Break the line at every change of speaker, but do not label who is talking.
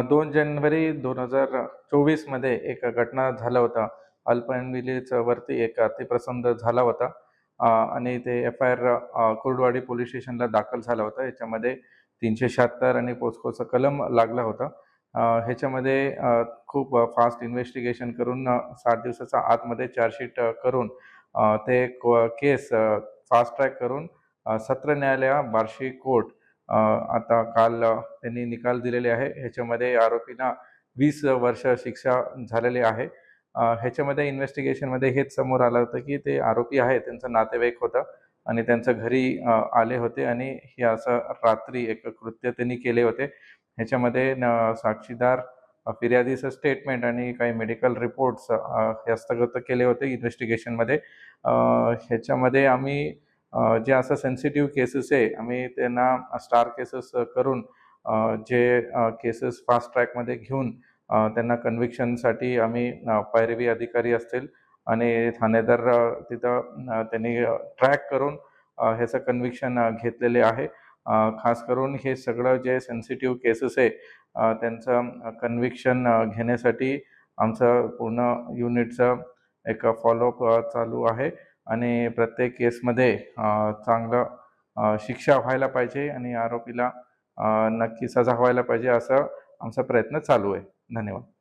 2 जानेवारी 2024 मध्ये एक घटना झाला होता. अल्पवयीन मुलीवरती एक अतिप्रसंग झाला होता. आणि ते एफ-आय-आर कुर्डवाडी पोलीस स्टेशनला दाखल झाला होता. याच्यामध्ये 376 आणि पोस्कोचा कलम लागला होता. ह्याच्यामध्ये खूप फास्ट इन्व्हेस्टिगेशन करून 60 दिवसाच्या आतमध्ये चार्जशीट करून ते केस फास्ट ट्रॅक करून सत्र न्यायालय बार्शी कोर्ट आता काल त्यांनी निकाल दिलेले आहे. ह्याच्यामध्ये आरोपींना 20 वर्ष शिक्षा झालेली आहे. ह्याच्यामध्ये इन्व्हेस्टिगेशनमध्ये हेच समोर आलं होतं की ते आरोपी आहे त्यांचा नातेवाईक होता आणि त्यांच्या घरी आले होते आणि हे असं रात्री एक कृत्य त्यांनी केले होते. ह्याच्यामध्ये साक्षीदार, फिर्यादीचं स्टेटमेंट आणि काही मेडिकल रिपोर्ट्स हस्तगत केले होते इन्व्हेस्टिगेशनमध्ये. ह्याच्यामध्ये आम्ही जे असं सेन्सिटिव्ह केसेस आहे आम्ही त्यांना स्टार केसेस करून जे केसेस फास्ट ट्रॅकमध्ये घेऊन त्यांना कन्व्हिक्शनसाठी आम्ही पैरवी अधिकारी असतील आणि ठाणेदार तिथं त्यांनी ट्रॅक करून ह्याचं कन्व्हिक्शन घेतलेले आहे. खास करून हे सगळं जे सेन्सिटिव्ह केसेस आहे त्यांचं कन्व्हिक्शन घेण्यासाठी आमचं पूर्ण युनिटचं एक फॉलोअप चालू आहे आणि प्रत्येक केसमध्ये चांगलं शिक्षा व्हायला पाहिजे आणि आरोपीला नक्की सजा व्हायला पाहिजे, असा आमचा प्रयत्न चालू आहे. धन्यवाद.